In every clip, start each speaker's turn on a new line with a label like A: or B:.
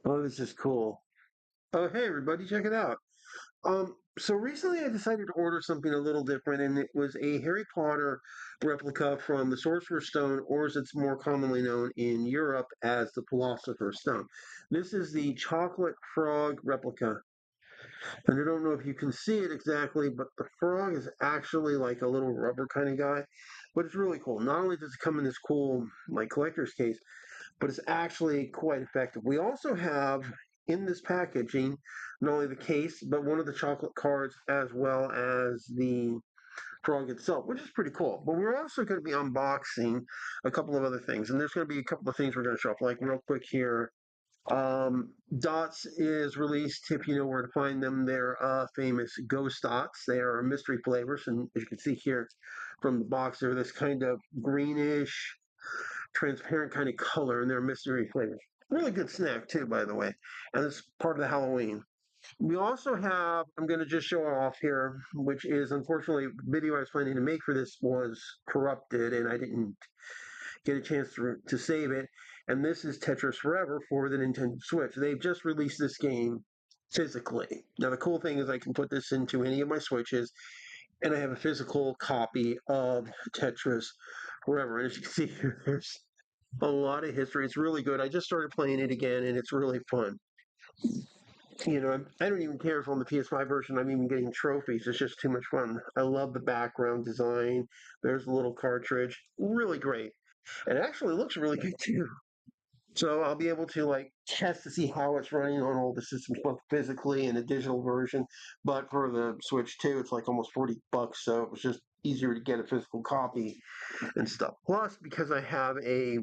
A: Oh, this is cool. Oh, hey everybody, check it out. So recently I decided to order something a little different, and it was a Harry Potter replica from the Sorcerer's Stone, or as it's more commonly known in Europe as the Philosopher's Stone. This is the chocolate frog replica, and I don't know if you can see it exactly, but the frog is actually like a little rubber kind of guy, but it's really cool. Not only does it come in this cool like collector's case, but it's actually quite effective. We also have in this packaging not only the case, but one of the chocolate cards as well as the frog itself, which is pretty cool. But we're also going to be unboxing a couple of other things, and there's going to be a couple of things we're going to show off, like real quick here. Dots is released, if you know where to find them. They're famous ghost dots. They are mystery flavors, and as you can see here from the box, they're this kind of greenish transparent kind of color, and they're mystery flavors. Really good snack too, by the way, and it's part of the Halloween. We also have, I'm going to just show it off here, which is unfortunately the video I was planning to make for this was corrupted, and I didn't get a chance to save it. And this is Tetris Forever for the Nintendo Switch. They've just released this game physically. Now the cool thing is I can put this into any of my Switches, and I have a physical copy of Tetris Forever. And as you can see here, there's a lot of history. It's really good. I just started playing it again, and it's really fun. I don't even care if on the PS5 version I'm even getting trophies. It's just too much fun. I love the background design. There's a little cartridge. Really great. It actually looks really good too. So I'll be able to like test to see how it's running on all the systems, both physically and a digital version. But for the Switch 2, it's like almost $40, so it was just easier to get a physical copy and stuff. Plus, because I have a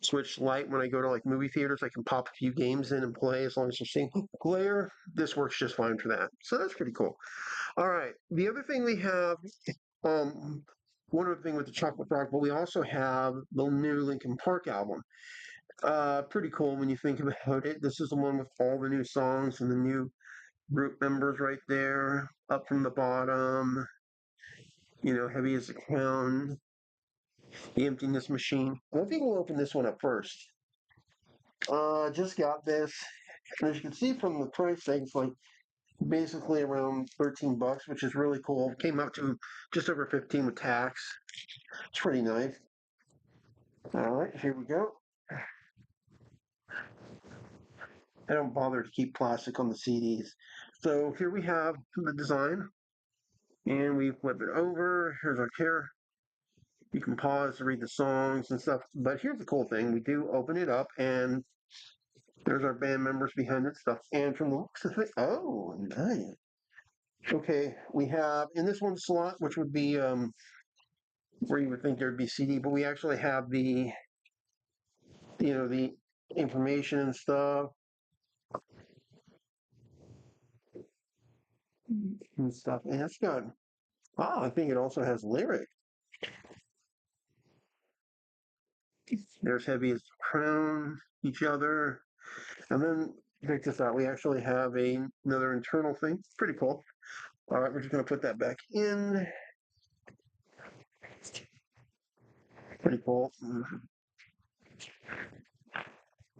A: Switch Lite, when I go to like movie theaters, I can pop a few games in and play as long as there's single player. This works just fine for that. So that's pretty cool. All right. The other thing we have, um, one other thing with the Chocolate Frog, but we also have the new Linkin Park album. Pretty cool when you think about it. This is the one with all the new songs and the new group members right there, up from the bottom. Heavy as a clown, the emptiness machine. I think we'll open this one up first. Just got this. As you can see from the price tag, it's like basically around $13, which is really cool. Came out to just over 15 with tax. It's pretty nice. All right, here we go. I don't bother to keep plastic on the CDs. So here we have the design, and we flip it over. Here's our chair. You can pause to read the songs and stuff. But here's the cool thing: we do open it up, and there's our band members behind it stuff. And from the looks of it, oh, nice. Okay, we have in this one slot, which would be where you would think there'd be CD, but we actually have the information and stuff and it's got, oh, I think it also has lyrics. There's heavy as crown, each other, and then check this out. We actually have another internal thing. Pretty cool. All right, we're just gonna put that back in. Pretty cool.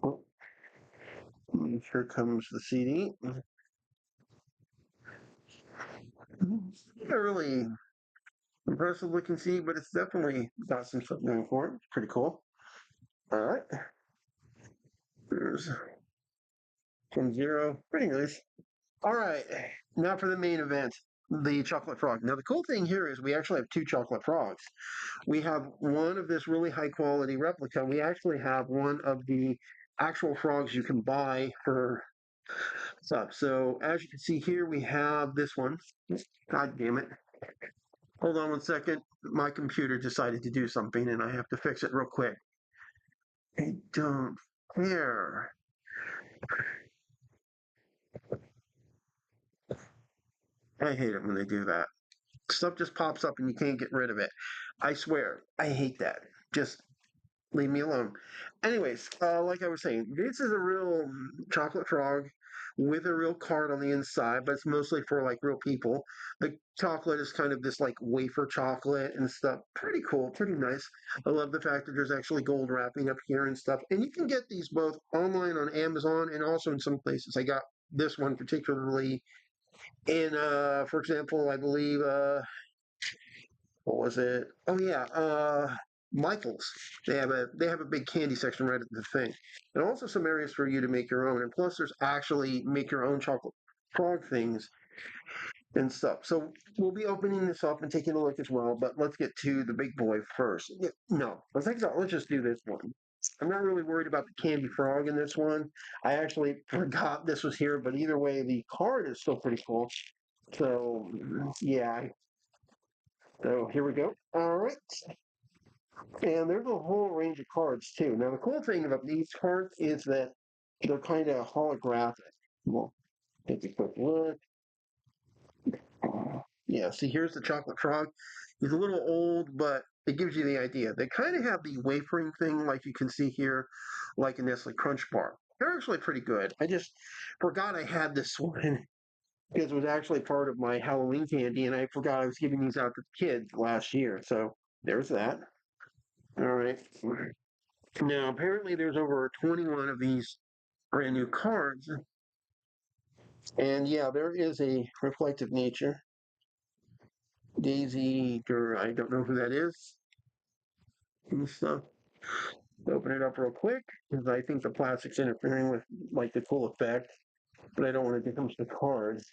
A: Oh, here comes the CD. Not really impressive looking CD, but it's definitely got some stuff going for it. Pretty cool. All right. There's from zero. Pretty nice. All right. Now for the main event, the chocolate frog. Now the cool thing here is we actually have two chocolate frogs. We have one of this really high quality replica. We actually have one of the actual frogs you can buy for stuff. So as you can see here, we have this one. God damn it. Hold on one second. My computer decided to do something and I have to fix it real quick. I don't care. I hate it when they do that. Stuff just pops up and you can't get rid of it. I swear, I hate that. Just leave me alone. Anyways, like I was saying, this is a real chocolate frog with a real card on the inside, but it's mostly for like real people. The chocolate is kind of this like wafer chocolate and stuff. Pretty cool, pretty nice. I love the fact that there's actually gold wrapping up here and stuff. And you can get these both online on Amazon and also in some places. I got this one particularly in for example, I believe what was it? Oh yeah, Michaels. They have a big candy section right at the thing, and also some areas for you to make your own. And plus, there's actually make your own chocolate frog things and stuff. So we'll be opening this up and taking a look as well. But let's get to the big boy first. No, let's just do this one. I'm not really worried about the candy frog in this one. I actually forgot this was here, but either way, the card is still pretty cool. So yeah, so here we go. All right. And there's a whole range of cards too. Now, the cool thing about these cards is that they're kind of holographic. Well, take a quick look. Yeah, see, here's the chocolate frog. He's a little old, but it gives you the idea. They kind of have the wafering thing, like you can see here, like a Nestle Crunch bar. They're actually pretty good. I just forgot I had this one because it was actually part of my Halloween candy, and I forgot I was giving these out to kids last year. So there's that. All right. Now, apparently, there's over 21 of these brand new cards. And yeah, there is a reflective nature. Daisy, I don't know who that is. And stuff. Open it up real quick because I think the plastic's interfering with like the cool effect, but I don't want to damage the cards.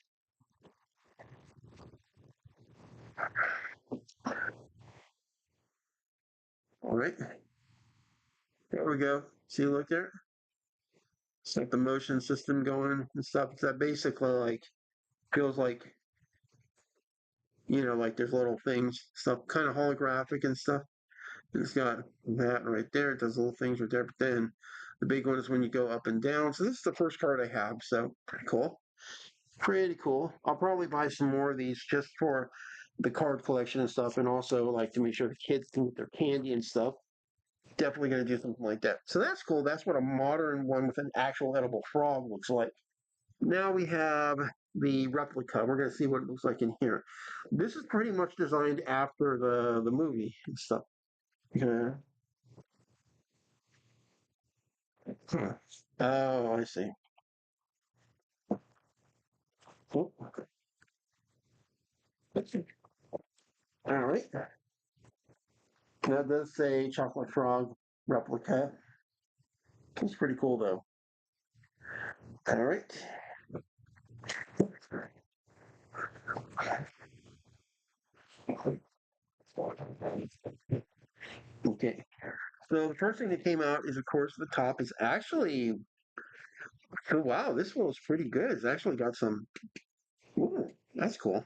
A: All right, there we go. See, look there. It's like the motion system going and stuff. It's that basically like feels like like there's little things, stuff kind of holographic and stuff. It's got that right there. It does little things right there. But then the big one is when you go up and down. So this is the first card I have. So pretty cool. Pretty cool. I'll probably buy some more of these just for the card collection and stuff, and also like to make sure the kids can get their candy and stuff. Definitely going to do something like that. So that's cool. That's what a modern one with an actual edible frog looks like. Now we have the replica. We're going to see what it looks like in here. This is pretty much designed after the movie and stuff. Okay. Huh. Oh, I see. Oh, all right. That does say chocolate frog replica. It's pretty cool though. All right. Okay. So the first thing that came out is, of course, the top is actually. Oh wow, this one was pretty good. It's actually got some. Ooh, that's cool.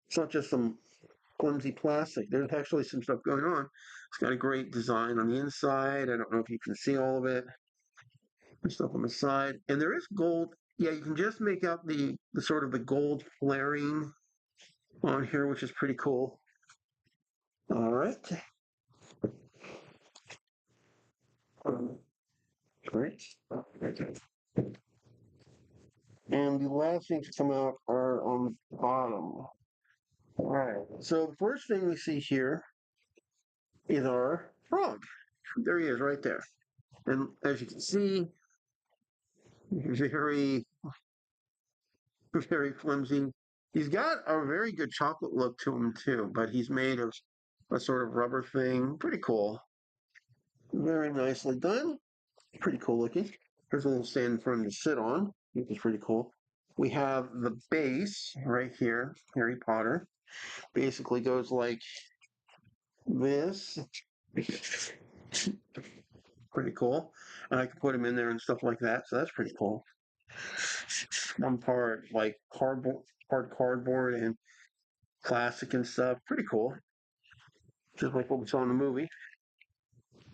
A: It's not just some flimsy plastic. There's actually some stuff going on. It's got a great design on the inside. I don't know if you can see all of it. There's stuff on the side, and there is gold. Yeah, you can just make out the sort of the gold flaring on here, which is pretty cool. All right. Great. And the last things to come out are on the bottom. All right. So the first thing we see here is our frog. There he is, right there. And as you can see, very, very flimsy. He's got a very good chocolate look to him too, but he's made of a sort of rubber thing. Pretty cool. Very nicely done. Pretty cool looking. Here's a little stand for him to sit on, which is pretty cool. We have the base right here, Harry Potter. Basically goes like this. Pretty cool. And I can put him in there and stuff like that. So that's pretty cool. One part like cardboard and plastic and stuff. Pretty cool. Just like what we saw in the movie.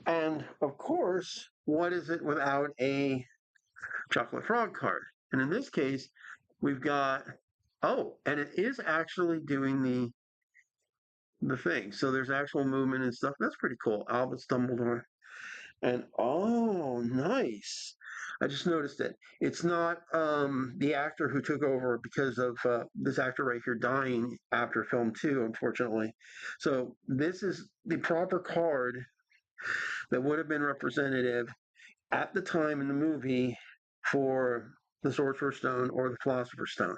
A: And of course, what is it without a chocolate frog card? And in this case, we've got and it is actually doing the thing. So there's actual movement and stuff. That's pretty cool. Albus Dumbledore. And nice. I just noticed it. It's not the actor who took over because of this actor right here dying after film two, unfortunately. So this is the proper card that would have been representative at the time in the movie for the Sorcerer's Stone or the Philosopher's Stone.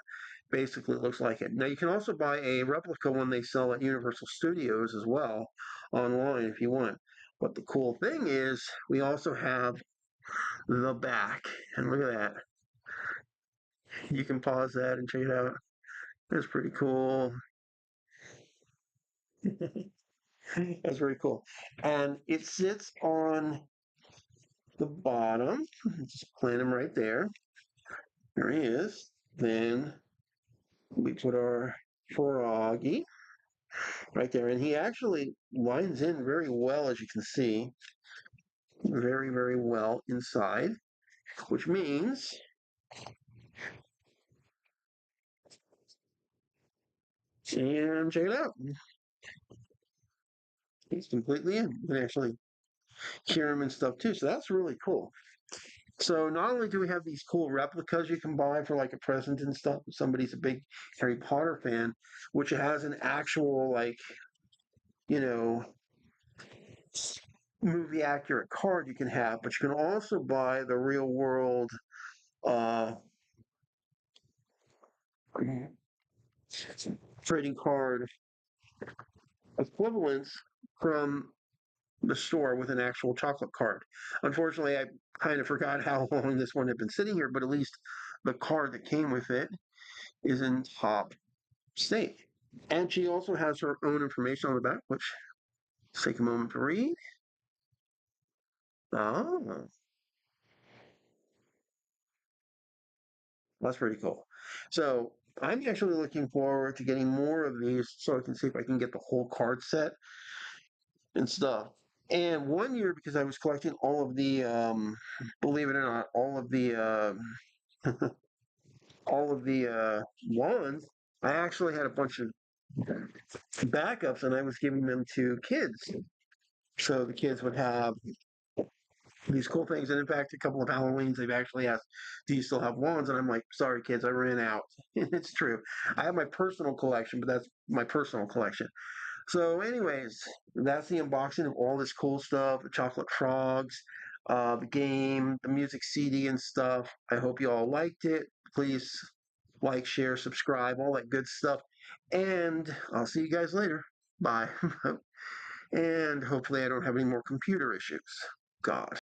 A: Basically, it looks like it. Now, you can also buy a replica one they sell at Universal Studios as well online if you want. But the cool thing is, we also have the back. And look at that. You can pause that and check it out. That's pretty cool. That's very cool. And it sits on the bottom. Just plant him right there. There he is. Then we put our froggy right there. And he actually lines in very well, as you can see. Very, very well inside, which means, and check it out. He's completely in. You can actually hear him and stuff too. So that's really cool. So not only do we have these cool replicas you can buy for like a present and stuff, if somebody's a big Harry Potter fan, which has an actual like, you know, movie accurate card you can have, but you can also buy the real world uh, trading card equivalents from the store with an actual chocolate card. Unfortunately, I kind of forgot how long this one had been sitting here, but at least the card that came with it is in top state. And she also has her own information on the back, which let's take a moment to read. Oh, that's pretty cool. So I'm actually looking forward to getting more of these so I can see if I can get the whole card set and stuff. And one year, because I was collecting all of the, believe it or not, all of the wands, I actually had a bunch of backups, and I was giving them to kids, so the kids would have these cool things. And in fact, a couple of Halloweens, they've actually asked, "Do you still have wands?" And I'm like, "Sorry, kids, I ran out." It's true. I have my personal collection, but that's my personal collection. So, anyways, that's the unboxing of all this cool stuff, the chocolate frogs, the game, the music CD and stuff. I hope you all liked it. Please like, share, subscribe, all that good stuff. And I'll see you guys later. Bye. And hopefully I don't have any more computer issues. God.